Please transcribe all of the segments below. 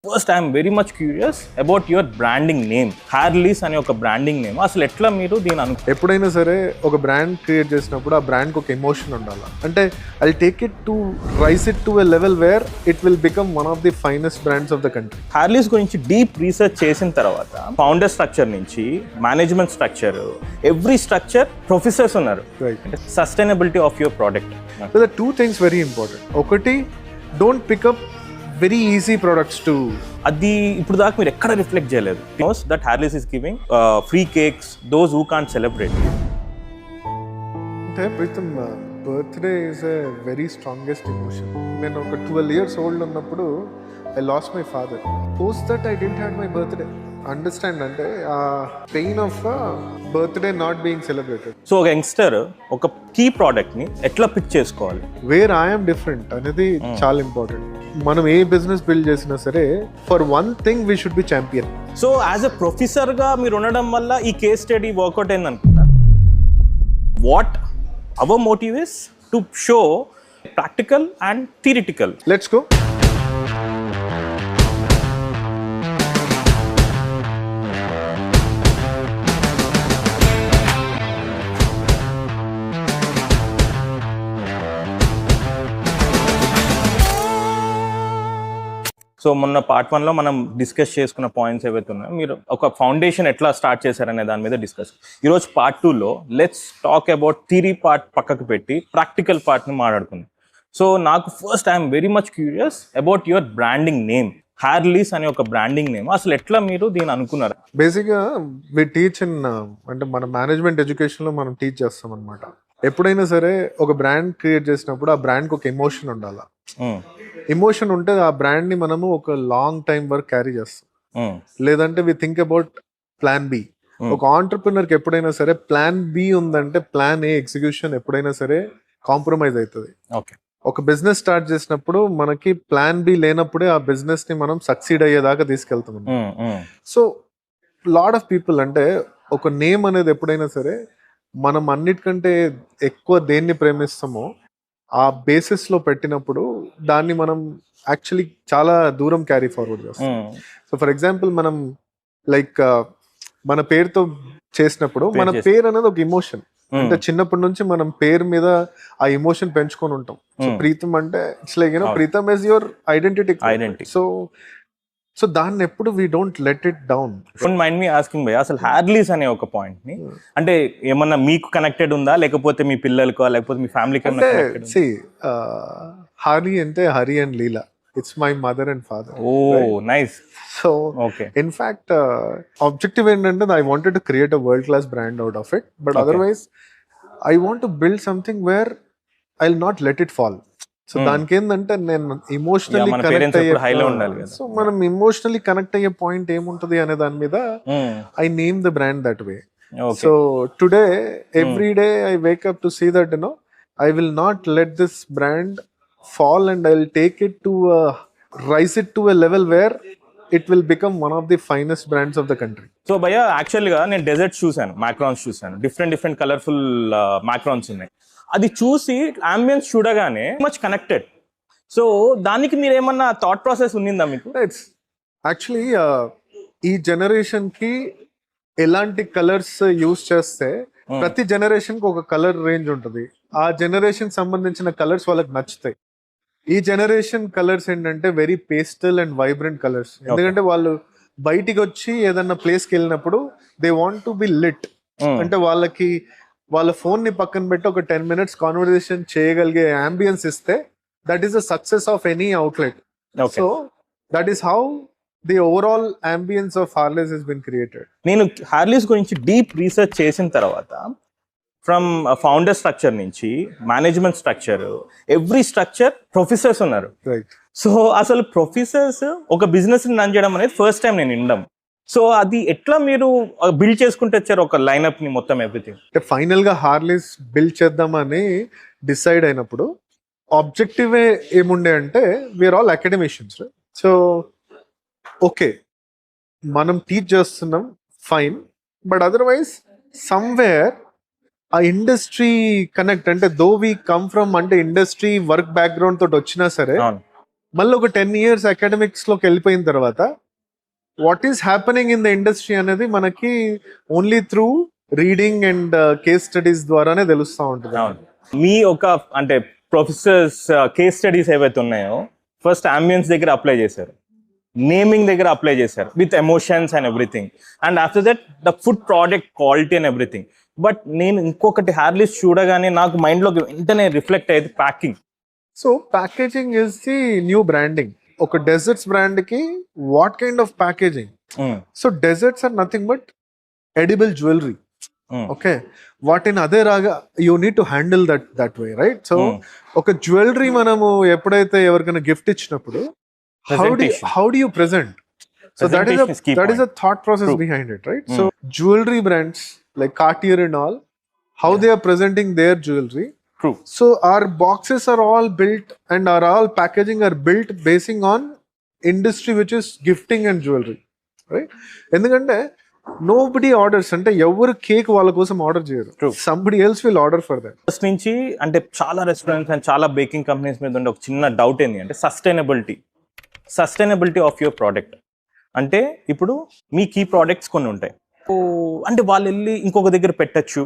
First I'm very much curious about your branding name. Harley's అనే ఒక branding name అసలు ఎట్లా మీరు దీని ఎప్పుడైనా సరే ఒక బ్రాండ్ క్రియేట్ చేసినప్పుడు ఆ బ్రాండ్కి ఒక ఎమోషన్ ఉండాలి. అంటే I take it to rice it to a level where it will become one of the finest brands of the country. Harley's గురించి డీప్ రీసెర్చ్ చేసిన తర్వాత ఫౌండర్ స్ట్రక్చర్ నుంచి management structure, every structure professors ఉన్నారు. Sustainability of your product. So the two things very important. ఒకటి, don't pick up very easy products to. అది ఇప్పుడు దాకా మీరు ఎక్కడ రిఫ్లెక్ట్ చేయలేదు. That Harley's is giving free cakes those who can't celebrate. అంటే Preetham, birthday is a very strongest emotion. నేను ఒక 12 years old ఉన్నప్పుడు I lost my father. Post that I didn't had my birthday. Understand అంటే ఆ pain of birthday not being celebrated. So ఒక youngster ఒక key product ని ఎట్లా పిక్ చేసుకోవాలి, వేర్ ఐఎమ్ డిఫరెంట్ అనేది చాలా ఇంపార్టెంట్. మనం ఏ బిజినెస్ బిల్డ్ చేసినా సరే for one thing we should be champion. So as a professor గా మీరు ఉండడం వల్ల ఈ కేస్ స్టడీ వర్కౌట్ అయింది అనుకుంటా. What our motive is to show practical and theoretical. Let's go. So మొన్న పార్ట్ 1 లో మనం డిస్కస్ చేసుకున్న పాయింట్స్ ఏవైతే ఉన్నాయో, మీరు ఒక ఫౌండేషన్ ఎట్లా స్టార్ట్ చేశారనే దాని మీద డిస్కస్. ఈరోజు పార్ట్ 2లో let's talk about theory part పక్కకు పెట్టి ప్రాక్టికల్ పార్ట్ని మాట్లాడుకుందాం. సో నాకు first I'm very much curious about your branding name. Harley's అనే ఒక బ్రాండింగ్ నేమ్ అసలు ఎట్లా మీరు దీన్ని అనుకున్నారు? బేసిక్గా వి టీచ్ ఇన్ అంటే మన మేనేజ్మెంట్ ఎడ్యుకేషన్లో మనం టీచ్ చేస్తాం అనమాట. ఎప్పుడైనా సరే ఒక బ్రాండ్ క్రియేట్ చేసినప్పుడు ఆ బ్రాండ్కి ఒక ఎమోషన్ ఉండాలి. ఎమోషన్ ఉంటే ఆ బ్రాండ్ ని మనము ఒక లాంగ్ టైం వరకు క్యారీ చేస్తాం. లేదంటే we think about plan b. ఒక ఆంటర్ప్రినర్ కి ఎప్పుడైనా సరే ప్లాన్ బి ఉందంటే ప్లాన్ ఏ ఎగ్జిక్యూషన్ ఎప్పుడైనా సరే కాంప్రమైజ్ అవుతుంది. ఒక బిజినెస్ స్టార్ట్ చేసినప్పుడు మనకి ప్లాన్ బి లేనప్పుడే ఆ బిజినెస్ ని మనం సక్సీడ్ అయ్యేదాకా తీసుకెళ్తాం. సో లాట్ ఆఫ్ పీపుల్ అంటే ఒక నేమ్ అనేది ఎప్పుడైనా సరే మనం అన్నిటికంటే ఎక్కువ దేన్ని ప్రేమిస్తామో ఆ బేసిస్ లో పెట్టినప్పుడు దాన్ని మనం యాక్చువల్లీ చాలా దూరం క్యారీ ఫార్వర్డ్ చేస్తాం. సో ఫర్ ఎగ్జాంపుల్ మనం లైక్ మన పేరుతో చేసినప్పుడు మన పేరు అనేది ఒక ఎమోషన్. అంటే చిన్నప్పటి నుంచి మనం పేరు మీద ఆ ఎమోషన్ పెంచుకొని ఉంటాం. సో ప్రీతం అంటే it's like Preetham is your identity. So దాన్ని ఎప్పుడు we don't let it down. Don't mind me asking భయ్య, అసలు హార్లీస్ అనే ఒక పాయింట్ ని అంటే ఏమన్నా మీకు కనెక్టెడ్ ఉందా, లేకపోతే మీ పిల్లలకో లేకపోతే మీ ఫ్యామిలీకి? హార్లీ అంటే Hari and Leela. It's my mother and father. Oh nice. So in fact objective ఏంటంటే I wanted to create a world class brand out of it. But otherwise I want to build something where I will not let it fall. So దానికి ఏంటంటే నేను emotionally connect అయ్యే, so మనం emotionally connect అయ్యే point ఏముంటది అనే దాని మీద I name the brand that way. So today every day I wake up to see that I will not let this brand fall and I will take it to rice it to a level where it will become one of the finest brands of the country. So భయ్య actual గా నేను desserts చూసాను, మాక్రాన్స్ చూసాను, different colourful మాక్రాన్స్ ఉన్నాయి. అది చూసి ambience చూడగానే much connected. So దానికి మీరు ఏమన్నా థాట్ ప్రాసెస్ ఉన్నిందా మీకు? ఇట్స్ యాక్చువల్లీ ఈ జనరేషన్ కి ఎలాంటి కలర్స్ యూస్ చేస్తే ప్రతి జనరేషన్ కి ఒక కలర్ రేంజ్ ఉంటుంది. ఆ జనరేషన్ సంబంధించిన కలర్స్ వాళ్ళకి నచ్చుతాయి. ఈ జనరేషన్ కలర్స్ ఏంటంటే very pastel and vibrant colours. ఎందుకంటే వాళ్ళు బయటికి వచ్చి ఏదన్నా ప్లేస్కి వెళ్ళినప్పుడు they want to be lit. అంటే వాళ్ళకి వాళ్ళ ఫోన్ ని పక్కన పెట్టి ఒక 10 minutes కాన్వర్సేషన్ చేయగలిగే అంబియన్స్ ఇస్తే that is the success of any outlet. So that is how the overall ambience of Harley's has been created. నేను హార్లీస్ గురించి డీప్ రీసెర్చ్ చేసిన తర్వాత ఫ్రమ్ ఫౌండర్ స్ట్రక్చర్ నుంచి management structure, every structure professors ఉన్నారు. So అసలు professors ఒక business run చేయడం అనేది ఫస్ట్ టైం నేను వినడం. సో అది ఎట్లా మీరు బిల్డ్ చేసుకుంటూ వచ్చారు ఒక లైన్అప్ ని మొత్తం ఎవ్రీథింగ్? అంటే ఫైనల్ గా హార్లీస్ బిల్డ్ చేద్దామని డిసైడ్ అయినప్పుడు ఆబ్జెక్టివ్ ఏముండే అంటే we are all academicians. So okay మనం టీచ్ చేస్తున్నాం ఫైన్, బట్ అదర్వైజ్ సమ్వేర్ ఆ ఇండస్ట్రీ కనెక్ట్, అంటే దో వీ కమ్ ఫ్రమ్ అంటే ఇండస్ట్రీ వర్క్ బ్యాక్గ్రౌండ్ తోటి వచ్చినా సరే మళ్ళీ ఒక 10 years అకాడమిక్స్లోకి వెళ్ళిపోయిన తర్వాత what is happening in the industry అనేది మనకి only through reading and case studies ద్వారానే తెలుస్తూ ఉంటుంది. అవును. మీ ఒక అంటే ప్రొఫెసర్స్ కేస్ స్టడీస్ ఏవైతే ఉన్నాయో ఫస్ట్ అంబియన్స్ దగ్గర అప్లై చేశారు, నేమింగ్ దగ్గర అప్లై చేశారు with emotions and everything, and after that the food product quality and everything. But నేను ఇంకొకటి హ్యార్లిస్ చూడగానే నాకు మైండ్లోకి వెంటనే రిఫ్లెక్ట్ అయ్యేది packing. So packaging is the new branding. ఒక డెజర్ట్స్ బ్రాండ్ కి what kind of packaging? So desserts are nothing but edible jewellery. Okay, వాటిని అదే రాగా you need to handle that way, right? So ఒక జ్యువెలరీ మనము ఎప్పుడైతే ఎవరికైనా గిఫ్ట్ ఇచ్చినప్పుడు how do you present? So that is a thought process behind it, right? So jewelry brands like Cartier and all, how they are presenting their jewelry. True. So our boxes are all built and our all packaging are built basing on industry which is gifting and jewelry, right? ఎందుకంటే nobody orders, అంటే ఎవరు cake వాళ్ళ కోసం order చేయరు. Somebody else will order for them. First నుంచి అంటే చాలా restaurants and చాలా బేకింగ్ కంపెనీస్ మీద ఉండే ఒక చిన్న డౌట్ ఏంటి అంటే సస్టైనబిలిటీ ఆఫ్ యువర్ ప్రోడక్ట్. అంటే ఇప్పుడు మీ కీ ప్రోడక్ట్స్ కొన్ని ఉంటాయి, అంటే వాళ్ళు వెళ్ళి ఇంకొక దగ్గర పెట్టచ్చు,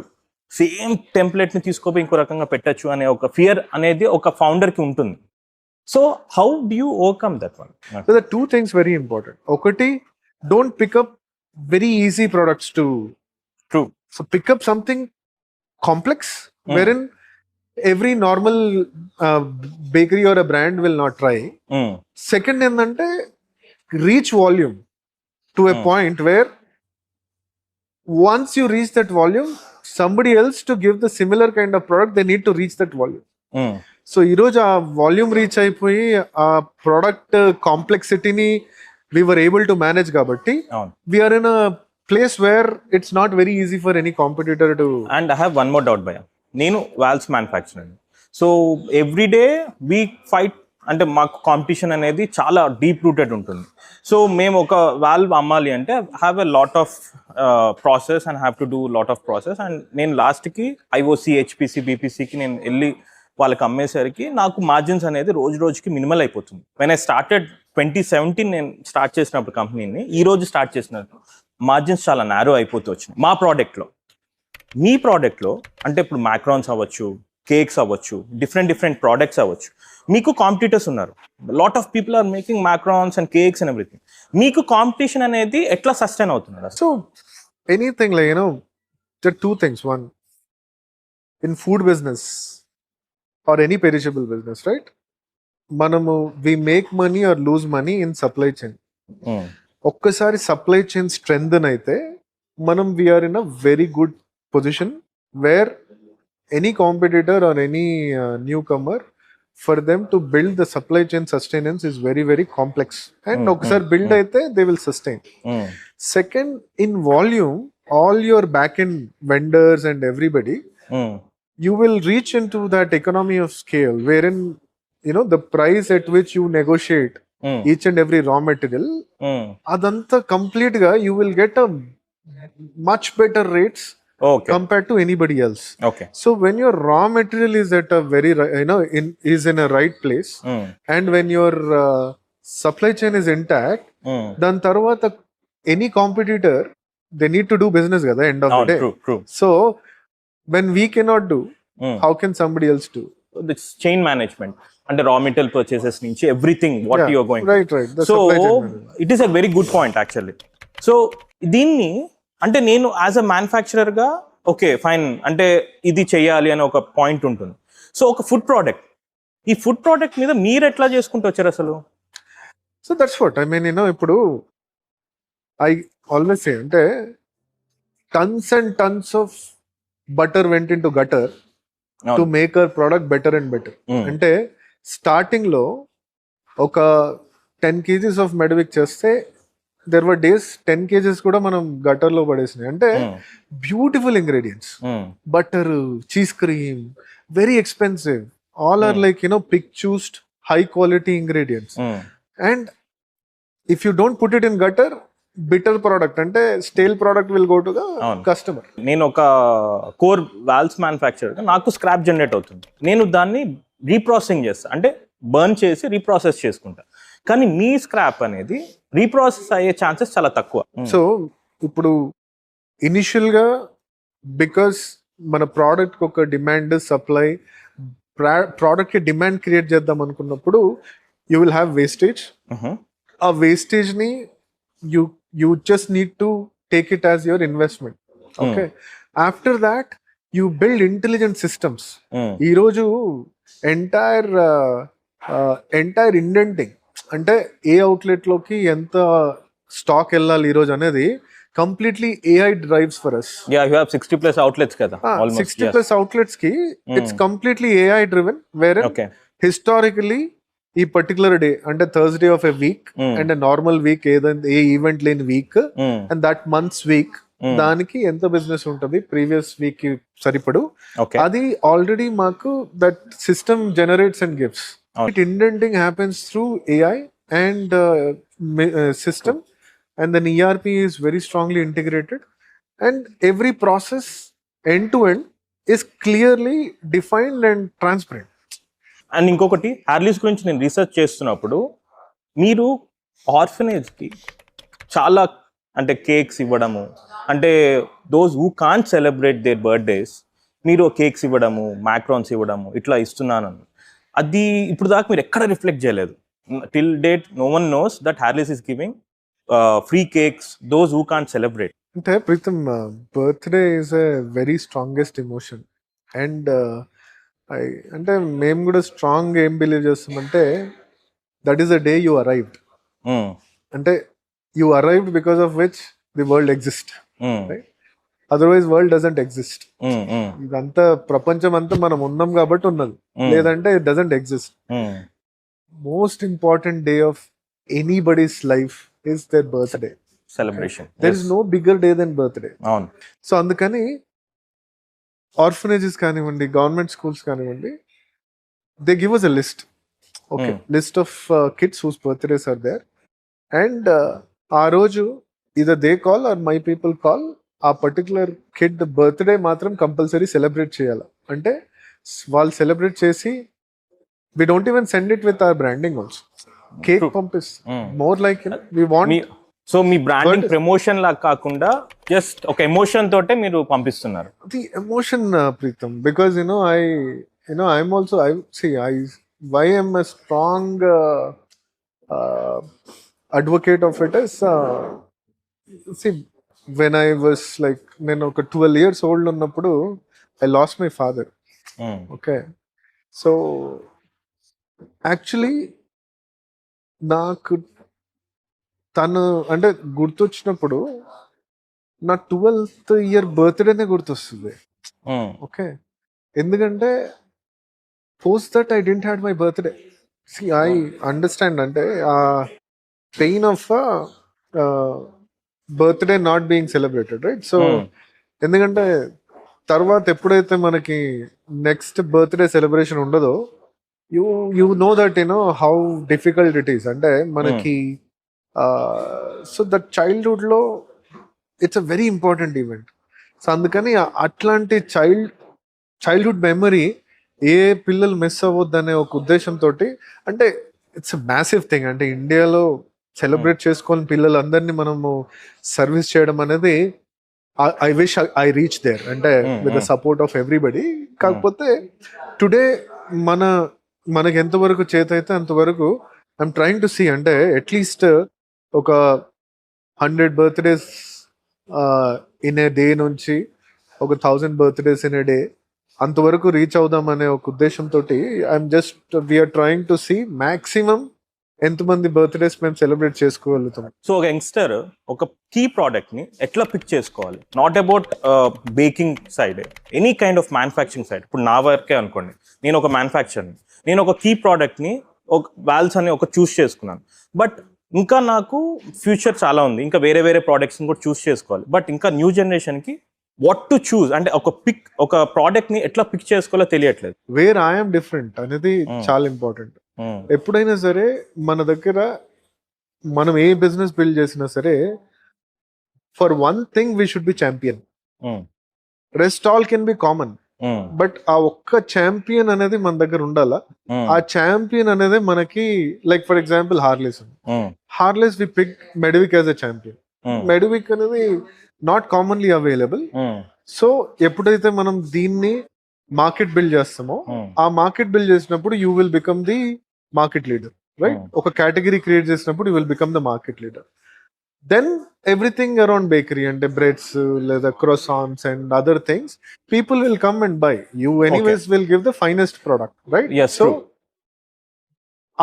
సేమ్ టెంప్లెట్ని తీసుకోపోయి ఇంకో రకంగా పెట్టచ్చు అనే ఒక ఫియర్ అనేది ఒక ఫౌండర్కి ఉంటుంది. So how do you overcome that one? So the two things very important. ఒకటి, don't pick up very easy products to True. So pick up something complex wherein every normal bakery or a brand will not try. Second ఏంటంటే reach volume to a point where once you reach that volume, somebody else to give the similar kind of product, they need to reach that volume. So ఈరోజు ఆ volume reach అయిపోయి ఆ product కాంప్లెక్సిటీని we were able to manage కాబట్టి we are in a place where it's not very easy for any competitor to. And I have one more doubt, Bhaiya. నేను valves manufacturer, so everyday we fight, అంటే మాకు competition అనేది చాలా deep rooted ఉంటుంది. So మేము ఒక valve అమ్మాలి అంటే have a lot of process and have to do lot of process. And నేను లాస్ట్కి ఐఓసి, హెచ్పిసి, బీపీసీకి నేను వెళ్ళి వాళ్ళకి అమ్మేసరికి నాకు మార్జిన్స్ అనేది రోజు రోజుకి మినిమల్ అయిపోతుంది. వెన్ ఐ స్టార్టెడ్ 2017 నేను స్టార్ట్ చేసినప్పుడు కంపెనీని, ఈ రోజు స్టార్ట్ చేసినప్పుడు మార్జిన్స్ చాలా నారో అయిపోతూ వచ్చినాయి మా ప్రోడక్ట్లో. మీ ప్రోడక్ట్లో అంటే ఇప్పుడు మ్యాక్రాన్స్ అవ్వచ్చు, కేక్స్ అవ్వచ్చు, డిఫరెంట్ ప్రోడక్ట్స్ అవ్వచ్చు, మీకు కాంపిటీటర్స్ ఉన్నారు. Lot of people are making macarons and cakes and everything. మీకు కాంపిటీషన్ అనేది ఎట్లా సస్టైన్ అవుతున్నారు? So anything like there are two things. One, in food business or any perishable business, right? మనము we make money or lose money in supply chain. ఒక్కసారి supply chain strengthen అయితే మనం we are in a very good position where any competitor or any newcomer, for them to build the supply chain sustenance is very very complex, and ఒకసారి build అయితే they will sustain. Second, in volume, all your back end vendors and everybody, you will reach into that economy of scale wherein the price at which you negotiate each and every raw material, adanta complete ga you will get a much better rates compared to anybody else. Okay. So when your raw material is at a very is in a right place, and when your supply chain is intact, then tarvata any competitor, they need to do business at the end of the day. True. So when we cannot do, how can somebody else do? It's chain management, అంటే raw material purchases నుంచి everything what you are going. Right. So it is a very good point actually. So దీన్ని అంటే నేను as a మ్యానుఫ్యాక్చరర్గా okay fine, అంటే ఇది చెయ్యాలి అని ఒక పాయింట్ ఉంటుంది. సో ఒక ఫుడ్ ప్రోడక్ట్, ఈ ఫుడ్ ప్రోడక్ట్ మీద మీరు ఎట్లా చేసుకుంటూ వచ్చారు అసలు? So that's what I mean. ఇప్పుడు ఐ ఆల్వేస్ సే, అంటే tons and tons of butter went into gutter to make our product better and better. అంటే స్టార్టింగ్ లో ఒక 10 kgs ఆఫ్ మెడవిక్ చేస్తే దెర్ వర్ డేస్ 10 kgs కూడా మనం gutter లో పడేసినాయి. అంటే beautiful ingredients, butter, cheese cream, very expensive, all are like pick choosed high quality ingredients. And if you don't put it in gutter, bitter product అంటే stale product will go to the customer. నేను ఒక core valves manufacturer, నాకు scrap generate అవుతుంది, నేను దాన్ని reprocessing చేస్తా. అంటే burn చేసి రీప్రాసెస్ చేసుకుంటా. కానీ మీ స్క్రాప్ అనేది రీప్రాసెస్ అయ్యే ఛాన్సెస్ చాలా తక్కువ. సో ఇప్పుడు ఇనిషియల్గా బికాస్ మన ప్రోడక్ట్ ఒక డిమాండ్ సప్లై ప్రోడక్ట్కి డిమాండ్ క్రియేట్ చేద్దాం అనుకున్నప్పుడు యూ విల్ హ్యావ్ వేస్టేజ్. ఆ వేస్టేజ్ని you just need to take it as your investment. Okay, after that you build intelligent systems. ఈరోజు ఎంటైర్ ఇండెంటింగ్ అంటే ఏ అవుట్లెట్లోకి ఎంత స్టాక్ వెళ్ళాలి ఈరోజు అనేది completely AI drives for us. Yeah, you have 60+ outlets కదా. 60+ outlets ki it's completely AI driven, wherein Okay. historically ఈ పర్టికులర్ డే అంటే Thursday of a week and normal week ఏదైనా ఏ ఈవెంట్ లేని week and that months week దానికి ఎంత business ఉంటుంది previous week కి సరిపడు అది ఆల్రెడీ మాకు that system generates and gives. It indenting happens through AI and system. And then ERP is very strongly integrated, and every process end to end is clearly defined and transparent. And ఇంకొకటి హార్లీస్ గురించి నేను research చేస్తున్నప్పుడు మీరు ఆర్ఫనేజ్కి చాలా అంటే cakes ఇవ్వడము, అంటే those who can't celebrate their birthdays మీరు కేక్స్ ఇవ్వడము, మ్యాక్రాన్స్ ఇవ్వడము ఇట్లా ఇస్తున్నాను. అది ఇప్పుడు దాకా మీరు ఎక్కడ రిఫ్లెక్ట్ చేయలేదు. Till date no one knows that Harley's is giving free cakes those who can't celebrate. అంటే Preetham birthday is a very strongest emotion. And అంటే మేము కూడా స్ట్రాంగ్ ఏం బిలీవ్ చేస్తామంటే that is the day you arrived. అంటే you arrived because of which the world exist, right? Otherwise world doesn't exist. ఇదంతా ప్రపంచం అంతా మనం ఉన్నాం కాబట్టి ఉన్నది, లేదంటే it doesn't exist. Most important day of anybody's life is their birthday celebration. There is no bigger day than birthday. So andukani orphanages kanivandi, government schools kanivandi, they give us a list. Okay, list of kids whose birthdays are there, and aa roju either they call or my people call ఆ particular kid birthday మాత్రం compulsory celebrate చేయాలి. అంటే వాళ్ళు celebrate చేసి we don't even send it with our branding also. Cake పంపిస్తాం. More like we want. So మీ branding promotion లా కాకుండా జస్ట్ ఒక ఎమోషన్ తోటే మీరు పంపిస్తున్నారు. The emotion Preetham, because I'm also why I'm a strong advocate of it is when I was like నేను ఒక 12 years old ఉన్నప్పుడు I lost my father. Okay, so actually నాకు తను అంటే గుర్తొచ్చినప్పుడు నా 12th year బర్త్డేనే గుర్తొస్తుంది. ఓకే, ఎందుకంటే post that I didn't had my birthday. See I understand అంటే ఆ pain of birthday not being celebrated, right? So ఎందుకంటే తర్వాత ఎప్పుడైతే మనకి నెక్స్ట్ బర్త్డే సెలబ్రేషన్ ఉండదో you know that how difficult it is. అంటే మనకి సో దట్ చైల్డ్హుడ్ లో it's a very important event. So అందుకని అట్లాంటి చైల్డ్హుడ్ మెమరీ ఏ పిల్లలు మిస్ అవ్వద్దు అనే ఒక ఉద్దేశంతో, అంటే ఇట్స్ అ మ్యాసివ్ థింగ్. అంటే ఇండియాలో సెలబ్రేట్ చేసుకోని పిల్లలందరినీ మనము సర్వీస్ చేయడం అనేది I wish I reach there, అంటే with the support of everybody. కాకపోతే టుడే మనకి ఎంతవరకు చేతైతే అంతవరకు ఐఎమ్ ట్రైంగ్ టు సీ, అంటే అట్లీస్ట్ ఒక 100 birthdays ఇన్ ఏ డే నుంచి ఒక 1000 birthdays ఇన్ ఏ డే అంతవరకు రీచ్ అవుదాం అనే ఒక ఉద్దేశంతో we are trying to see maximum ఎంతమంది బర్త్డేస్ మేము సెలబ్రేట్ చేసుకోగలుగుతాం. సో ఒక యంగ్స్టర్ ఒక కీ ప్రోడక్ట్ ని ఎట్లా పిక్ చేసుకోవాలి? Not about baking side, any kind of manufacturing side. ఇప్పుడు నా వర్కే అనుకోండి, నేను ఒక మ్యానుఫ్యాక్చర్ని, నేను ఒక కీ ప్రోడక్ట్ని ఒక వాల్వ్స్ అని ఒక చూస్ చేసుకున్నాను. బట్ ఇంకా నాకు ఫ్యూచర్ చాలా ఉంది, ఇంకా వేరే వేరే ప్రోడక్ట్స్ని కూడా చూస్ చేసుకోవాలి. బట్ ఇంకా న్యూ జనరేషన్కి వాట్ టు చూస్, అంటే ఒక ప్రోడక్ట్ని ఎట్లా పిక్ చేసుకోవాలో తెలియట్లేదు. వేర్ ఐఎమ్ డిఫరెంట్ అనేది చాలా ఇంపార్టెంట్. ఎప్పుడైనా సరే మన దగ్గర మనం ఏ బిజినెస్ బిల్డ్ చేసినా సరే for one thing we should be champion. Rest all can be common. But ఆ ఒక్క ఛాంపియన్ అనేది మన దగ్గర ఉండాలా. ఆ ఛాంపియన్ అనేది మనకి like for example Harley's we pick medovik as a champion. Medovik అనేది నాట్ కామన్లీ అవైలబుల్. సో ఎప్పుడైతే మనం దీన్ని మార్కెట్ బిల్డ్ చేస్తామో ఆ మార్కెట్ బిల్డ్ చేసినప్పుడు you will become the market leader, right? ఒక కేటగిరీ క్రియేట్ చేసినప్పుడు you will become the market leader. Then everything around bakery అంటే బ్రెడ్స్ లేదా croissants and other things people will come and buy. You anyways will give the finest product, right? So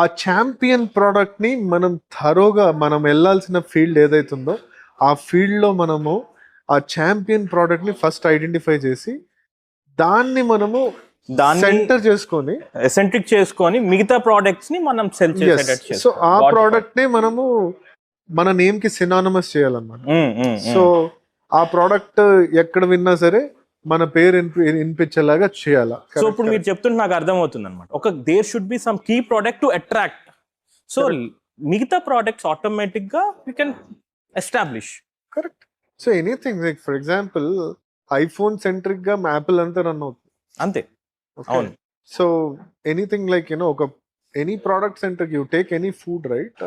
ఆ champion product ని మనం థరోగా మనం వెళ్ళాల్సిన field ఏదైతుందో ఆ field లో మనము ఆ ఛాంపియన్ ప్రోడక్ట్ ని ఫస్ట్ ఐడెంటిఫై చేసి దాన్ని మనము సెంటర్ చేసుకొని ఎసెంట్రిక్ చేసుకొని మిగతా ప్రోడక్ట్స్ ని మనం సెల్ చేసేటట్టు. సో ఆ ప్రోడక్ట్ ని మనము మన నేమ్ కి సినానమస్ చేయాలన్నమాట. సో ఆ ప్రోడక్ట్ ఎక్కడ విన్నా సరే మన పేరు వినిపించేలాగా చేయాలా. సో ఇప్పుడు మీరు చెప్తుంటే నాకు అర్థమవుతుంది అనమాట. ఒక there should be some key product to attract. So మిగతా ప్రోడక్ట్స్ ఆటోమేటిక్ గా you can establish. Correct. So anything like for example iPhone centric గా యాపిల్ అంతా రన్ అవుతుంది అంతే. అవును. సో ఎనీథింగ్ లైక్ ఒక any product centric you take any food, right?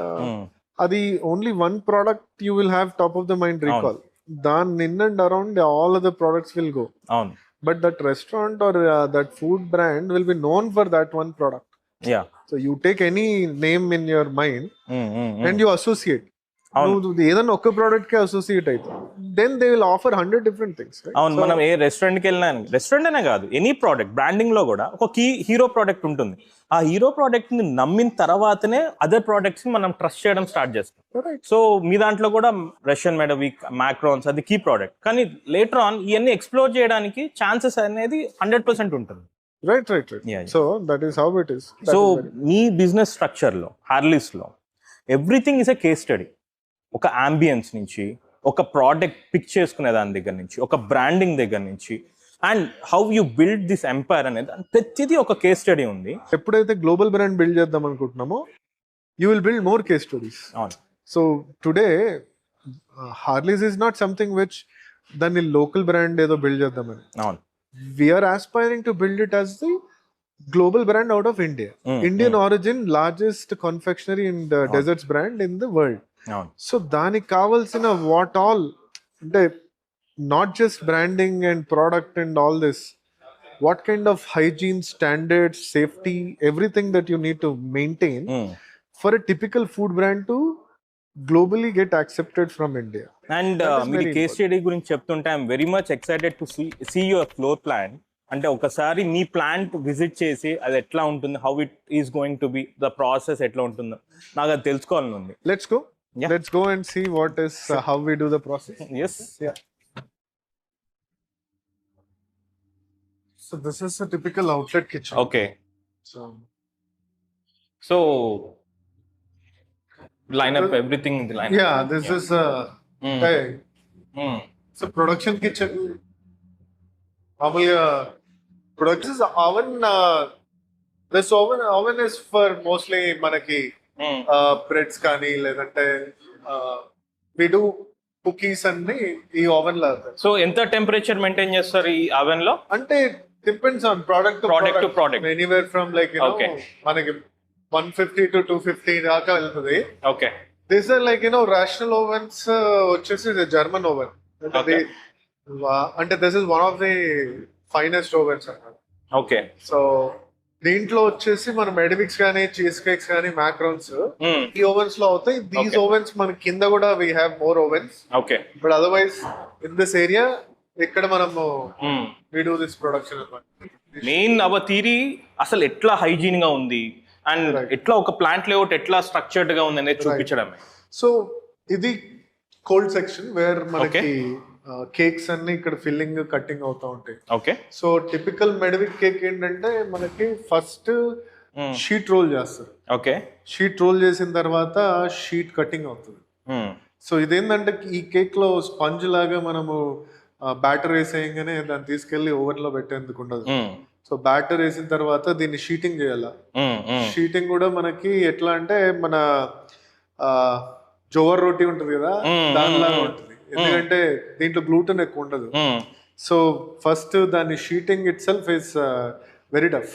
అది only one product you will have top of the mind recall. దాని in and around all other products will go. అవును. But that restaurant or that food brand will be known for that one product. Yeah. So you take any name in your mind and you associate. నువ్వు ఏదన్నా ఒక్క product కి associate అవుతావు. Then they will offer 100 different things. అవును. మనం ఏ restaurant కి వెళ్ళినా, restaurant అనే కాదు, ఎనీ ప్రోడక్ట్ బ్రాండింగ్ లో కూడా ఒక కీ హీరో ప్రోడక్ట్ ఉంటుంది. ఆ హీరో ప్రోడక్ట్ ని నమ్మిన తర్వాతనే అదర్ ప్రోడక్ట్స్ ని మనం ట్రస్ట్ చేయడం స్టార్ట్ చేస్తాం. సో మీ దాంట్లో కూడా రష్యన్ మెడవిక్, మాక్రోన్స్ అది కీ ప్రోడక్ట్. కానీ లేటర్ ఆన్ ఇవన్నీ ఎక్స్ప్లోర్ చేయడానికి ఛాన్సెస్ అనేది 100% ఉంటుంది. Right. So that is how it is. So me business structure లో హార్లీస్ లో everything is a case study. ఒక అంబియన్స్ నుంచి, ఒక ప్రోడక్ట్ పిక్ చేసుకునే దాని దగ్గర నుంచి, ఒక బ్రాండింగ్ దగ్గర నుంచి, and how you build this empire అనేది ప్రతిదీ ఒక కేస్ స్టడీ ఉంది. ఎప్పుడైతే గ్లోబల్ బ్రాండ్ బిల్డ్ చేద్దాం అనుకుంటున్నామో you will build more case studies. అవును. So today Harley's is not something which దాన్ని లోకల్ బ్రాండ్ ఏదో బిల్డ్ చేద్దామని. అవును. We're aspiring to build it as the global brand out of India. Indian origin largest confectionery and desserts brand in the world. So దానికి కావాల్సిన what all అంటే not just branding and product and all this, what kind of hygiene, standards, safety, everything that you need to maintain for a typical food brand to globally get accepted from India. And మీరు case study గురించి చెప్తుంటే I'm very much excited to see your floor plan. అంటే ఒకసారి మీ plant visit చేసి అది ఎట్లా ఉంటుంది, how it is going to be, the process ఎట్లా ఉంటుందో నాకు అది తెలుసుకోవాలని ఉంది. Let's go. Yeah. Let's go and see what is how we do the process. Yes. Yeah. So this is a typical outlet kitchen. Okay. So line up everything in the line. Yeah, this is hey. So production kitchen. Production is oven. This oven is for mostly manaki breads కానీ లేదంటే we do cookies అన్ని ఈ oven లో. So ఎంత temperature maintain చేస్తారు ఈ oven లో? అంటే depends on product to product. Anywhere from like మనకి 150 to 250 దాకా వెళ్తుంది. Okay. This are like Rational ovens వచ్చేసి జర్మన్ ఓవెన్. అంటే this is one of the finest ovens అన్నమాట. ఓకే. సో దీంట్లో వచ్చేసి మన మెడవిక్స్ కానీ, చీజ్ కేక్స్ కానీ, మాక్రోన్స్ ఈ ఓవెన్స్ లో అవుతాయి. దీస్ ఓవెన్స్ మన కింద కూడా we have more ovens. Okay. But otherwise in this area ఇక్కడ మనము వి డు దిస్ ప్రొడక్షన్ అన్నమాట. మెయిన్ అవర్ థియరీ అసలు ఎట్లా హైజీన్ గా ఉంది అండ్ ఎట్లా ఒక ప్లాంట్ లేఅవుట్ ఎట్లా స్ట్రక్చర్డ్ గా ఉంది అనేది చూపించడమే. సో ఇది కోల్డ్ సెక్షన్ వేర్ మనకి కేక్స్ అన్ని ఇక్కడ ఫిల్లింగ్, కట్టింగ్ అవుతా ఉంటాయి. ఓకే. సో టిపికల్ మెడవిక్ కేక్ ఏంటంటే మనకి ఫస్ట్ షీట్ రోల్ చేస్తారు. ఓకే. షీట్ రోల్ చేసిన తర్వాత షీట్ కటింగ్ అవుతుంది. సో ఇదేంటంటే ఈ కేక్ లో స్పంజ్ లాగా మనము బ్యాటర్ వేసేయంగానే దాన్ని తీసుకెళ్లి ఓవెన్ లో పెట్టేందుకు ఉండదు. సో బ్యాటర్ వేసిన తర్వాత దీన్ని షీటింగ్ చేయాల. షీటింగ్ కూడా మనకి ఎట్లా అంటే మన జోవర్ రోటీ ఉంటుంది కదా దానిలాగా ఉంటుంది. ఎందుకంటే దీంట్లో గ్లూటెన్ ఎక్కువ ఉండదు. సో ఫస్ట్ దాని sheeting it self is very tough.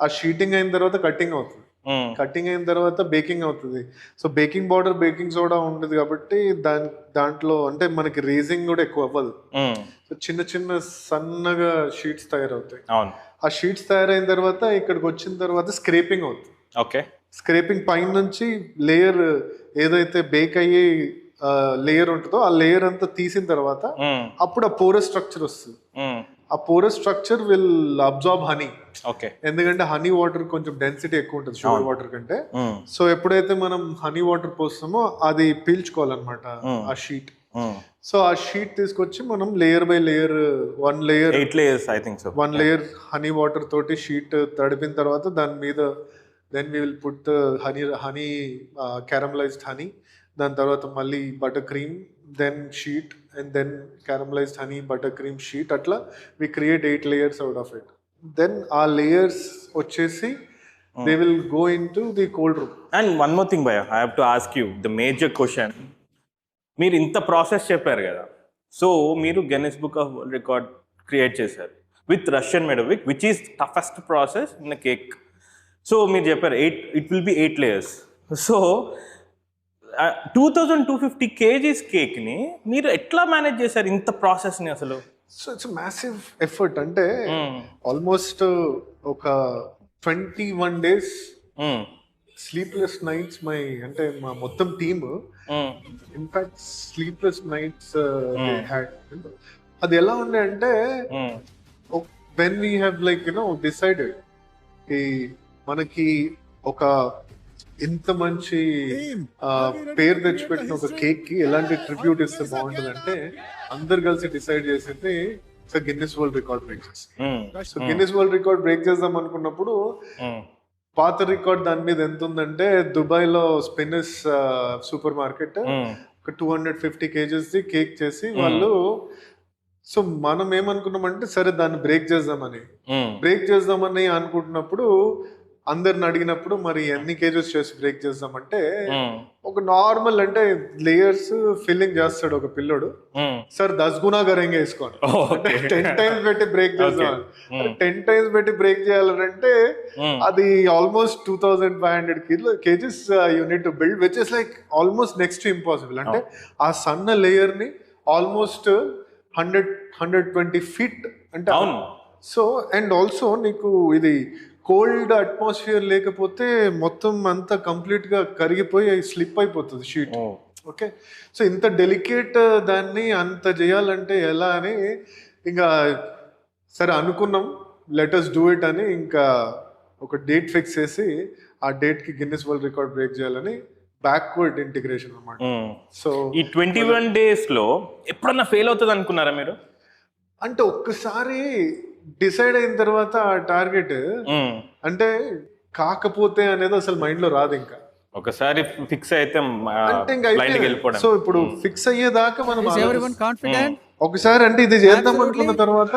ఆ షీటింగ్ అయిన తర్వాత కటింగ్ అవుతుంది, కటింగ్ అయిన తర్వాత బేకింగ్ అవుతుంది. So baking powder baking soda ఉంటుంది కాబట్టి దాంట్లో అంటే మనకి రేజింగ్ కూడా ఎక్కువ అవ్వదు. సో చిన్న చిన్న సన్నగా షీట్స్ తయారవుతాయి. ఆ షీట్స్ తయారైన తర్వాత ఇక్కడికి వచ్చిన తర్వాత స్క్రేపింగ్ అవుతుంది. ఓకే, స్క్రేపింగ్ పైన నుంచి లేయర్ ఏదైతే బేక్ అయ్యి లేయర్ ఉంటుందో ఆ లేయర్ అంతా తీసిన తర్వాత అప్పుడు ఆ పోరస్ స్ట్రక్చర్ వస్తుంది. ఆ porous structure will absorb honey. Okay, ఎందుకంటే హనీ వాటర్ కొంచెం డెన్సిటీ ఎక్కువ ఉంటుంది షుగర్ వాటర్ కంటే. సో ఎప్పుడైతే మనం హనీ వాటర్ పోస్తామో అది పీల్చుకోవాలన్నమాట ఆ షీట్. సో ఆ షీట్ తీసుకొచ్చి మనం layer by layer 1 layer 8 layers I think so. 1 layer honey water తోటి షీట్ తడిపిన తర్వాత దాని మీద then we will put honey caramelised honey, దాని తర్వాత మళ్ళీ butter cream, then sheet and then caramelised honey butter cream sheet. అట్లా we create 8 layers out of it. Then ఆ లేయర్స్ వచ్చేసి they will go into the cold room. And one more thing భయ్యా, I have to ask you the major question. మీరు ఇంత process చెప్పారు కదా, so మీరు Guinness book of world record create చేశారు with Russian made which is toughest process in cake. So మీరు చెప్పారు it will be 8 layers. So 2250 kgs కేక్ని మీరు ఎట్లా మేనేజ్ చేశారు ఇంత ప్రాసెస్ని అసలు? So it's massive effort. అంటే ఆల్మోస్ట్ ఒక 21 days స్లీప్లెస్ నైట్స్ అంటే మా మొత్తం team in fact sleepless nights had. అది ఎలా ఉండే అంటే when we have like decided మనకి ఒక ఇంత మంచి పేరు తెచ్చిపెట్టిన ఒక కేక్ కి ఎలాంటి ట్రిబ్యూట్ ఇస్తే బాగుంటుంది అంటే అందరు కలిసి డిసైడ్ చేసింది గిన్నిస్ వరల్డ్ రికార్డ్ బ్రేక్ చేస్తాం. So Guinness world record break చేద్దాం అనుకున్నప్పుడు పాత రికార్డ్ దాని మీద ఎంత ఉందంటే దుబాయ్ లో స్పిన్నర్స్ సూపర్ మార్కెట్ ఒక 250 kgs కేక్ చేసి వాళ్ళు. సో మనం ఏమనుకున్నామంటే సరే దాన్ని బ్రేక్ చేద్దామని అనుకుంటున్నప్పుడు అందరిని అడిగినప్పుడు మరి ఎన్ని కేజెస్ చేసి బ్రేక్ చేద్దామంటే ఒక నార్మల్ అంటే లేయర్స్ ఫిల్లింగ్ చేస్తాడు ఒక పిల్లడు, సార్ 10 గునా కరెంగే వేసుకోండి 10 times పెట్టి బ్రేక్ చేద్దాం. 10 times పెట్టి బ్రేక్ చేయాలంటే అది almost 2500 kgs unit to build, which is like almost next to impossible. అంటే ఆ సన్న లేయర్ ని ఆల్మోస్ట్ 120 feet అంటే. సో అండ్ ఆల్సో నీకు ఇది కోల్డ్ అట్మాస్ఫియర్ లేకపోతే మొత్తం అంతా కంప్లీట్ గా కరిగిపోయి స్లిప్ అయిపోతుంది షీట్. ఓకే, సో ఇంత డెలికేట్ దాన్ని అంత చేయాలంటే ఎలా అని ఇంకా సరే అనుకున్నాం, లెట్ us డూ ఇట్ అని ఇంకా ఒక డేట్ ఫిక్స్ చేసి ఆ డేట్ కి గిన్నిస్ వరల్డ్ రికార్డ్ బ్రేక్ చేయాలని బ్యాక్వర్డ్ ఇంటిగ్రేషన్ అన్నమాట. సో ఈ 21 days లో ఎప్పుడన్నా ఫెయిల్ అవుతుంది అనుకున్నారా మీరు? అంటే ఒక్కసారి డిసైడ్ అయిన తర్వాత ఆ టార్గెట్ అంటే కాకపోతే అనేది అసలు మైండ్ లో రాదు. ఇంకా ఒకసారి ఫిక్స్ అయితే సో ఇప్పుడు ఫిక్స్ అయ్యేదాకా మనం ఒకసారి అంటే ఇది చేద్దాం అనుకున్న తర్వాత,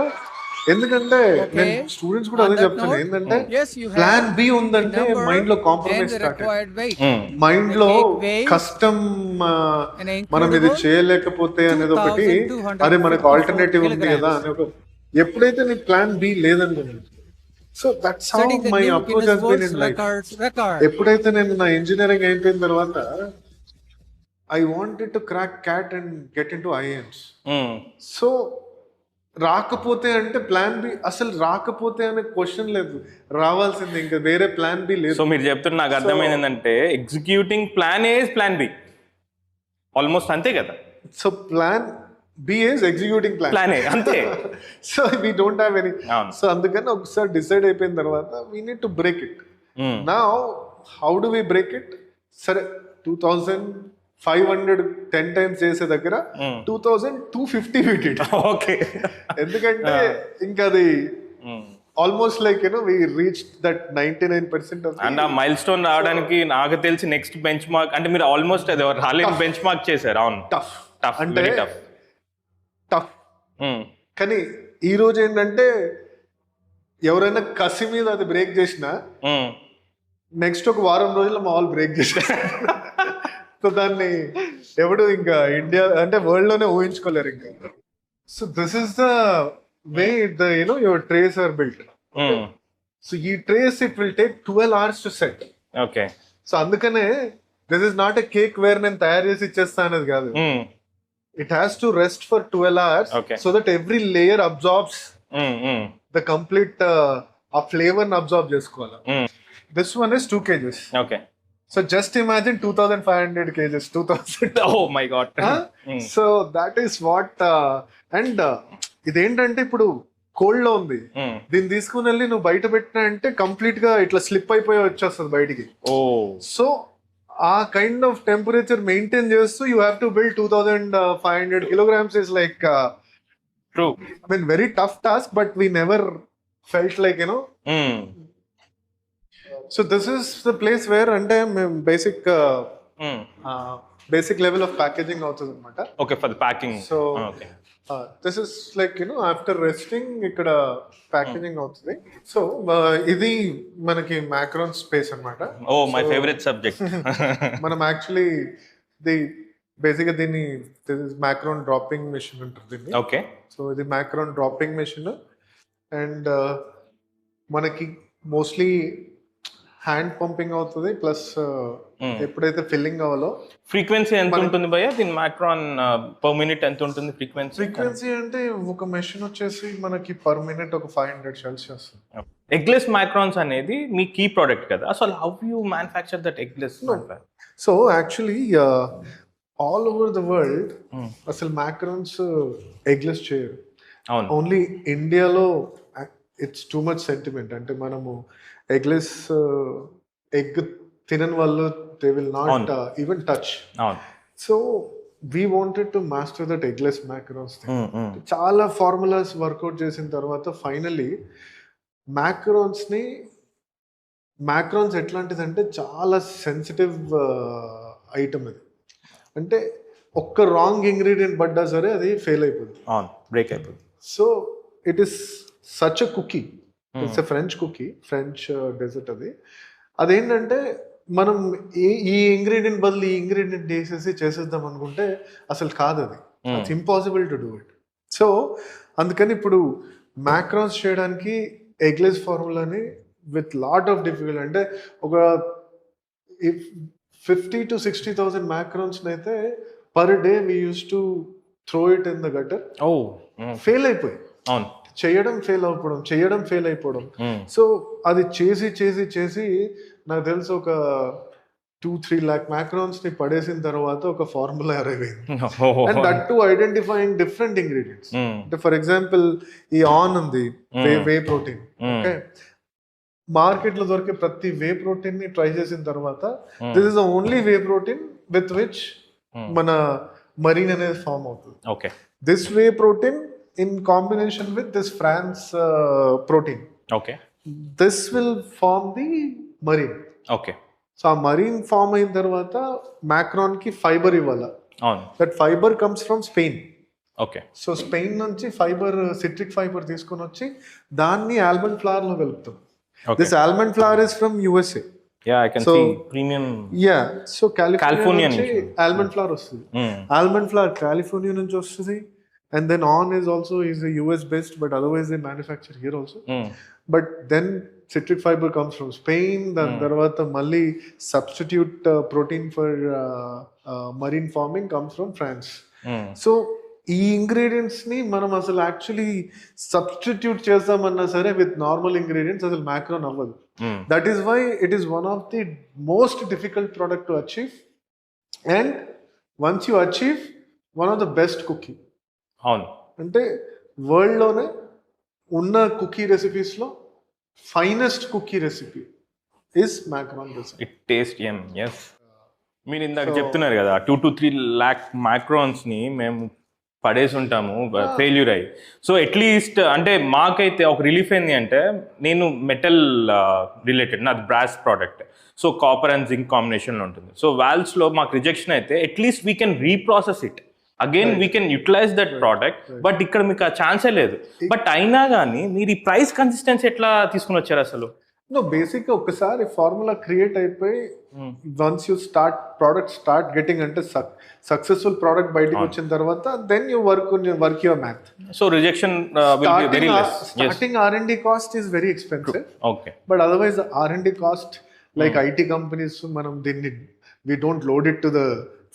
ఎందుకంటే నేను స్టూడెంట్స్ కూడా అదే చెప్తాను ఏంటంటే ప్లాన్ బి ఉందంటే మైండ్ లో కాంప్రమైజ్ స్టార్ట్, మైండ్ లో కష్టం మనం ఇది చేయలేకపోతే అనేది ఒకటి, అదే మనకు ఆల్టర్నేటివ్ ఉంది కదా అని ఒక. ఎప్పుడైతే నీ ప్లాన్ బి లేదనుకున్నాను, so that's how my approach has been in life. ఎప్పుడైతే నేను నా ఇంజనీరింగ్ అయిపోయిన తర్వాత I wanted to crack CAT and get into IIMs. So రాకపోతే అంటే ప్లాన్ బి అసలు రాకపోతే అనే క్వశ్చన్ లేదు, రావాల్సింది, ఇంకా వేరే ప్లాన్ బి లేదు. సో మీరు చెప్తున్న నాకు అర్థమైంది ఏంటంటే executing plan A plan B almost అంతే కదా. So plan B is executing plan A అంతే. So we don't have any. So అందుకని ఒకసారి డిసైడ్ అయిపోయిన తర్వాత we need to break it. Now how do we break it? సరే 2500 10 times చేసే దగ్గర 2250 ఫిట్. ఓకే, ఎందుకంటే ఇంకా అది almost like we reach that 99% of. And ఆ మైల్ స్టోన్ రావడానికి నాకు తెలిసి నెక్స్ట్ బెంచ్ మార్క్ అంటే మీరు ఆల్మోస్ట్ అది రాలేని బెంచ్ మార్క్ చేశారు. అవును, టఫ్ టఫ్ అంటే టఫ్. కానీ ఈ రోజు ఏంటంటే ఎవరైనా కసి మీద అది బ్రేక్ చేసినా నెక్స్ట్ ఒక వారం రోజుల్లో మా వాళ్ళు బ్రేక్ చేశారు. సో దాన్ని ఎవడు ఇంకా ఇండియా అంటే వరల్డ్ లోనే ఊహించుకోలేరు ఇంకా. So this is the way your trays are built. So ఈ trays it will take 12 hours to set. Okay. So అందుకనే this is not a cake where నేను తయారు చేసి ఇచ్చేస్తా అనేది కాదు. It has to rest for 12 hours so that every layer absorbs the complete ఆ flavour ని అబ్జార్బ్ చేసుకోవాలి. This one is 2 kgs. Okay. So just imagine 2500 kgs. 2000. Oh my God. So that is what. And ఇదేంటంటే ఇప్పుడు cold లో ఉంది, దీన్ని తీసుకుని వెళ్ళి నువ్వు బయట పెట్టినా అంటే కంప్లీట్ గా ఇట్లా స్లిప్ అయిపోయి వచ్చేస్తుంది బయటికి. సో ఆ కైండ్ ఆఫ్ టెంపరేచర్ మెయింటైన్ చేస్తూ you have to build 2500 kilograms is like true. I mean very tough task but we never felt like so this is the place where అంటే మేము basic level of packaging అవుతుంది అనమాట. Okay, for the packing. So this is like after resting ఇక్కడ packaging అవుతుంది. సో ఇది మనకి macaron space అన్నమాట. Oh my favourite subject. మనం యాక్చువల్లీ బేసిక్గా దీన్ని మ్యాక్రోన్ డ్రాపింగ్ మెషిన్ ఉంటుంది దీన్ని. ఓకే. సో ఇది మ్యాక్రోన్ డ్రాపింగ్ మెషిన్ అండ్ మనకి మోస్ట్లీ హ్యాండ్ పంపింగ్ అవుతుంది, ప్లస్ ఎప్పుడైతే ఫిల్లింగ్ అవ్వాలో. ఫ్రీక్వెన్సీ ఎంత ఉంటుంది భయ్య దీని మ్యాక్రాన్ పర్ మినిట్ ఎంత ఉంటుంది ఫ్రీక్వెన్సీ అంటే ఒక మెషిన్ వచ్చేసి మనకి పర్ మినిట్ ఒక 500 షెల్స్ చేస్తుంది. ఎగ్లెస్ మ్యాక్రాన్స్ అనేది మీ కీ ప్రోడక్ట్ కదా, అసలు how you manufacture that eggless? So actually all over the world అసలు మ్యాక్రాన్స్ ఎగ్లెస్ చేయరు. ఓన్లీ ఇండియాలో ఇట్స్ టూ మచ్ సెంటిమెంట్. అంటే మనము ఎగ్లెస్ ఎగ్ తినని వాళ్ళు they will not even touch. So we wanted to master that eggless macarons. చాలా formulas work out చేసిన తర్వాత ఫైనలీ మ్యాక్రోన్స్ ఎట్లాంటిదంటే చాలా సెన్సిటివ్ ఐటమ్ అది. అంటే ఒక్క రాంగ్ ఇంగ్రీడియంట్ పడ్డా సరే అది ఫెయిల్ అయిపోతుంది, బ్రేక్ అయిపోతుంది. So it is such a cookie. It's a French cookie, French dessert అది. అదేంటంటే మనం ఈ ఇంగ్రీడియంట్ బదులు ఈ ఇంగ్రీడియంట్ వేసేసి చేసేద్దాం అనుకుంటే అసలు కాదు, అది it's impossible to do it. So అందుకని ఇప్పుడు మ్యాక్రాన్స్ చేయడానికి ఎగ్లెస్ ఫార్ములాని విత్ లాట్ ఆఫ్ డిఫికల్టీ, అంటే ఒక 50,000 to 60,000 మ్యాక్రాన్స్ అయితే per day we use to throw it in the gutter. Fail అయిపోయి చేయడం ఫెయిల్ అయిపోవడం. సో అది చేసి నాకు తెలిసి ఒక 2-3 lakh మ్యాక్రాన్స్ ని పడేసిన తర్వాత ఒక ఫార్ములా అరైవ్ అయింది. And that to identifying different ingredients. అంటే ఫర్ ఎగ్జాంపుల్ ఈ ఆన్ ఉంది, వే ప్రోటీన్. ఓకే, మార్కెట్ లో దొరికే ప్రతి వే ప్రోటీన్ ని ట్రై చేసిన తర్వాత this is the only whey protein with which మన మరీన్ అనేది ఫామ్ అవుతుంది. Okay, this whey protein in combination with this France protein. Okay. This will form the marine. Okay. So a marine form ayin tarvata macron ki fiber ivala. That fiber comes from Spain. Okay. So Spain nunchi fiber, citric fiber తీసుకొని వచ్చి దాన్ని almond flour లో కలుపుతాం. This almond flour is from USA. Yeah, I can see premium. Yeah, so California నుంచి almond flour వస్తుంది. Almond flour California నుంచి వస్తుంది. And then on is a US based, but otherwise they manufacture here also. But then citric fiber comes from Spain. Then tarvata malli substitute protein for marine farming comes from France. So ఈ ingredients ని మనం అసలు actually substitute చేద్దామన్నా సరే with normal ingredients అసలు macaron అవ్వదు. That is why it is one of the most difficult product to achieve. And once you achieve one of the best cookie. అవును, అంటే వరల్డ్లోనే ఉన్న కుకీ రెసిపీస్లో finest cookie recipe is macaron recipe. It tastes. మీరు ఇందాక చెప్తున్నారు కదా 2 to 3 lakh మ్యాక్రాన్స్ ని మేము పడేసి ఉంటాము ఫెయిల్యూర్ అయ్యి. సో అట్లీస్ట్ అంటే మాకైతే ఒక రిలీఫ్ ఏంది అంటే, నేను మెటల్ రిలేటెడ్, నాది brass product. So copper and zinc కాంబినేషన్లో ఉంటుంది. సో వాల్వ్స్లో మాకు రిజెక్షన్ అయితే at least we can reprocess it again, we can utilize that product. But ఇక్కడ మీకు ఆ ఛాన్సే లేదు. బట్ అయినా కానీ మీరు ఈ ప్రైస్ కన్సిస్టెన్సీ ఎట్లా తీసుకుని వచ్చారు అసలు? నో బేసిక్గా ఒకసారి ఫార్ములా క్రియేట్ అయిపోయి వన్స్ యూ స్టార్ట్ గెటింగ్ అంటే సక్సెస్ఫుల్ ప్రోడక్ట్ బయటకు వచ్చిన తర్వాత then you work your math. So rejection starting R&D cost is very expensive, okay. But otherwise R&D cost like IT companies మనం దీన్ని we don't load it to the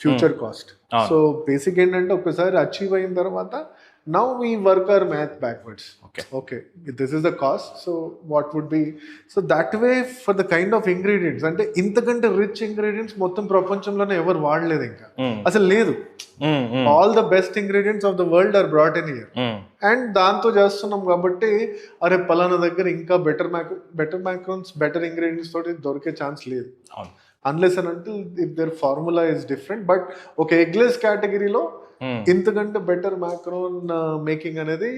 future cost. So basic ఏంటంటే ఒకసారి achieve అయిన తర్వాత now we work our math backwards. Okay, this is the cost, so what would be, so that way for the kind of ingredients అంటే ఇంతకంటే rich ingredients మొత్తం ప్రపంచంలోనే ఎవరు వాడలేదు ఇంకా అసలు లేదు. All the best ingredients of the world are brought in here and దాంతో చేస్తున్నాం కాబట్టి అరే పలానా దగ్గర ఇంకా బెటర్ మ్యాక్రోన్స్ బెటర్ ఇంగ్రీడియంట్స్ తోటి దొరికే ఛాన్స్ లేదు unless and until if their formula is different. But ఒక ఎగ్లెస్ కేటగిరీలో ఇంతకంటే బెటర్ మ్యాక్రోన్ మేకింగ్ అనేది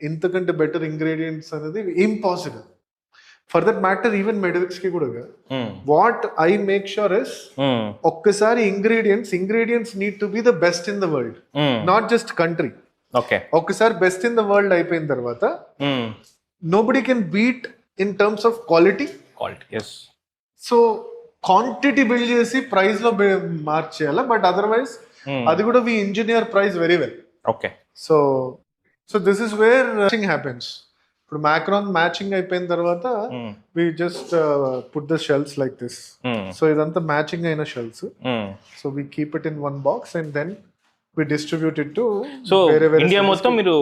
ఇంతకంటే బెటర్ ఇంగ్రీడియంట్స్ అనేది impossible. For that matter even మెడివిక్స్ కి కూడా what I make sure is ఒక్కసారి ingredients need to be the best in the world, not just country. ఒక్కసారి బెస్ట్ ఇన్ ద వరల్డ్ అయిపోయిన తర్వాత nobody can beat in terms of quality. So quantity build చేసి price లో మార్చేయాలి, but otherwise అది కూడా we engineer price very well. Okay. So this is where matching happens. ఇప్పుడు macaron matching అయిపోయిన తర్వాత we just put the shells like this. So ఇదంతా matching అయిన shells. So we keep it in one box and then we distribute it to India మొత్తం. మీరు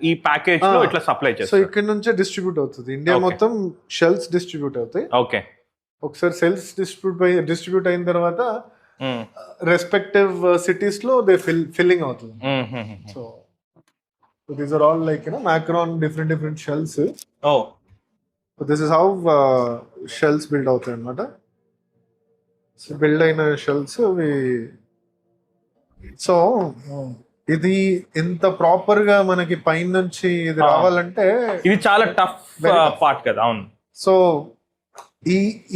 ఈ package లో ఇట్లా సప్లై చేస్తారు. సో ఇక్కడ నుంచే డిస్ట్రిబ్యూట్ అవుతుంది ఇండియా మొత్తం. షెల్స్ డిస్ట్రిబ్యూట్ అవుతాయి. ఓకే. ఒకసారి సెల్స్ డిస్ట్రిబ్యూట్ అయిన తర్వాత రెస్పెక్టివ్ సిటీస్ లో దే ఫిల్లింగ్ అవుతుంది. So these are all like macaron different shells. So this is how shells build అవుతాయి అన్నమాట. సో బిల్డ్ అయిన షెల్స్ సో ఇది ఇంత ప్రాపర్ గా మనకి పైన నుంచి ఇది రావాలంటే ఇది చాలా టఫ్ పార్ట్ కదా. అవును. సో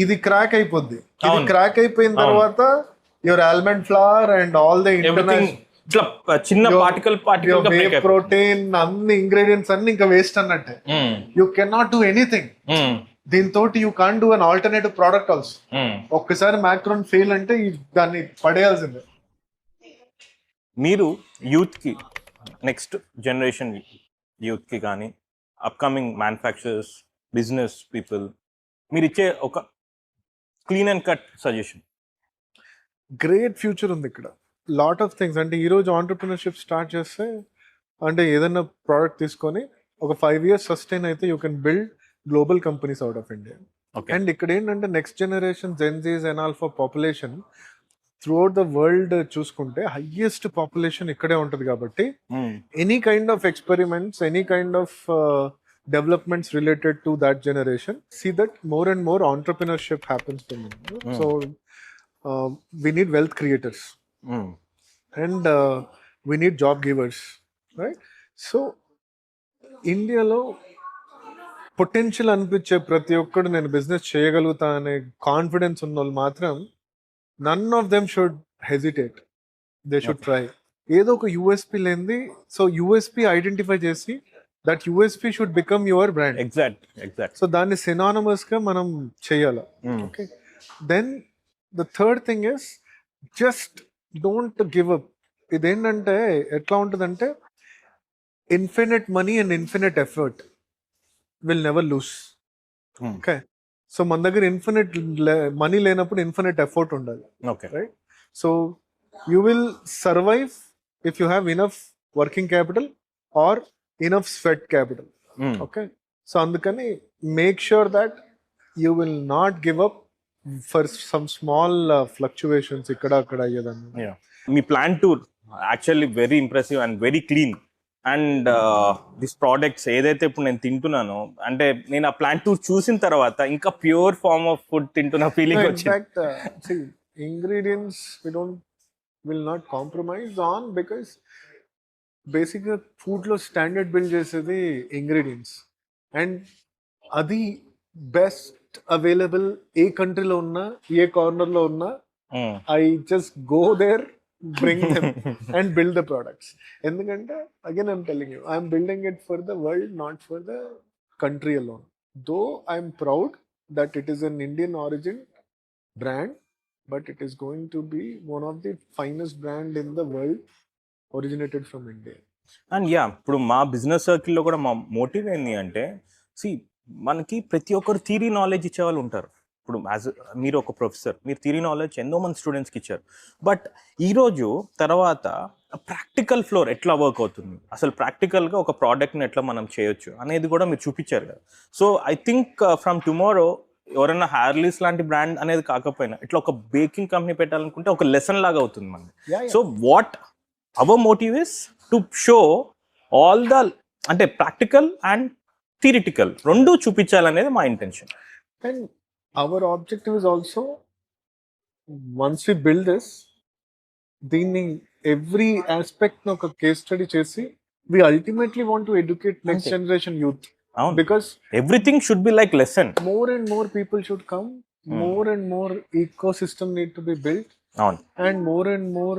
ఇది క్రాక్ అయిపోద్ది. ఇది క్రాక్ అయిపోయిన తర్వాత your almond flower and all the international చిన్న పార్టికల్ ప్రోటీన్ అన్ని ఇంగ్రీడియంట్స్ అన్ని ఇంకా వేస్ట్ అన్నట్టే. యూ కెనాట్ డూ ఎనీథింగ్ దీంతో. You can't do an alternative product also. ఒక్కసారి మ్యాక్రోన్ ఫెయిల్ అంటే దాన్ని పడేయాల్సిందే. మీరు యూత్ కి, నెక్స్ట్ జనరేషన్ యూత్ కి కానీ అప్కమింగ్ మ్యానుఫ్యాక్చరర్స్, బిజినెస్ పీపుల్, మీరు ఇచ్చే ఒక clean and cut suggestion. Great future ఉంది ఇక్కడ. లాట్ ఆఫ్ థింగ్స్ అంటే ఈరోజు ఆంటర్ప్రినర్షిప్ స్టార్ట్ చేస్తే అంటే ఏదైనా ప్రోడక్ట్ తీసుకొని ఒక 5 years సస్టైన్ అయితే you can build global companies out of India. And ఇక్కడ ఏంటంటే next generation Gen Zs and all for population through out the world చూసుకుంటే హైయెస్ట్ పాపులేషన్ ఇక్కడే ఉంటుంది కాబట్టి any kind of experiments, any kind of developments related to that generation, see that more and more entrepreneurship happens to me. So we need wealth creators and we need job givers, right? So India lo potential అనిపించే ప్రతి ఒక్కడు నేను business చేయగలుగుతా అనే confidence ఉన్న వాళ్ళు మాత్రం none of them should hesitate. They should try. ఏదో ఒక యూఎస్పి లేనిది. సో యూఎస్పి ఐడెంటిఫై చేసి that USP should become your brand. Exact. So దాన్ని synonymous గా మనం చేయాలి. Okay. Then the third thing is just don't give up. ఇదేంటంటే ఎట్లా ఉంటుందంటే infinite money and infinite effort will never lose. Okay. So మన దగ్గర ఇన్ఫినిట్ మనీ లేనప్పుడు ఇన్ఫినిట్ ఎఫర్ట్ ఉండాలి. Right. So you will survive if you have enough working capital or enough sweat capital. Okay. So అందుకని make sure that you will not give up for some small fluctuations ఇక్కడ అక్కడ అయ్యేదాన్ని. మీ plant tour actually very impressive and very clean. And this products ఏదైతే ఇప్పుడు నేను తింటున్నానో అంటే నేను ఆ ప్లాన్ టూర్ చూసిన తర్వాత ఇంకా ప్యూర్ ఫార్మ్ ఆఫ్ ఫుడ్ తింటున్న ఫీలింగ్ వచ్చింది. Ingredients will not compromise on because బేసిక్గా ఫుడ్లో స్టాండర్డ్ బిల్డ్ చేసేది ఇంగ్రీడియంట్స్ అండ్ అది బెస్ట్ అవైలబుల్ ఏ కంట్రీలో ఉన్నా ఏ కార్నర్లో ఉన్నా I just go there bring them and build the products. ఎందుకంటే again I'm telling you I'm building it for the world, not for the country alone. Though I'm proud that it is an Indian origin brand, but it is going to be one of the finest brand in the world originated from India. And yeah ఇప్పుడు మా business సర్కిల్లో కూడా మా motive ఏంటి అంటే మనకి ప్రతి ఒక్కరు థియరీ నాలెడ్జ్ ఇచ్చే వాళ్ళు ఉంటారు. ఇప్పుడు యాజ్ మీరు ఒక ప్రొఫెసర్, మీరు థియరీ నాలెడ్జ్ ఎంతో మంది స్టూడెంట్స్కి ఇచ్చారు. బట్ ఈరోజు తర్వాత ప్రాక్టికల్ ఫ్లోర్ ఎట్లా వర్క్ అవుతుంది, అసలు ప్రాక్టికల్గా ఒక ప్రోడక్ట్ని ఎట్లా మనం చేయొచ్చు అనేది కూడా మీరు చూపించారు కదా. So I think from tomorrow ఎవరైనా హ్యార్లీస్ లాంటి బ్రాండ్ అనేది కాకపోయినా ఇట్లా ఒక బేకింగ్ కంపెనీ పెట్టాలనుకుంటే ఒక లెసన్ లాగా అవుతుంది మనకి. So what our motive is to show all the అంటే ప్రాక్టికల్ అండ్ థియరిటికల్ రెండు చూపించాలనేది మా intention. And our objective is also, once we build this, దీన్ని every aspect ను ఒక కేస్ స్టడీ చేసి we ultimately want to educate next Okay. generation youth, అవును, because everything should be like lesson. more and more people should come, more and more ecosystem need to be built, అవును, and more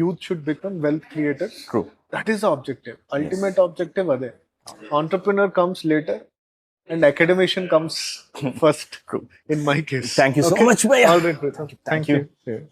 youth should become wealth creators. True. That is the objective, ultimate objective ade. Entrepreneur comes later and academician comes first. True. In my case. Thank you so Okay. much, Bhaiya. All right, Pritham. Thank you. Yeah.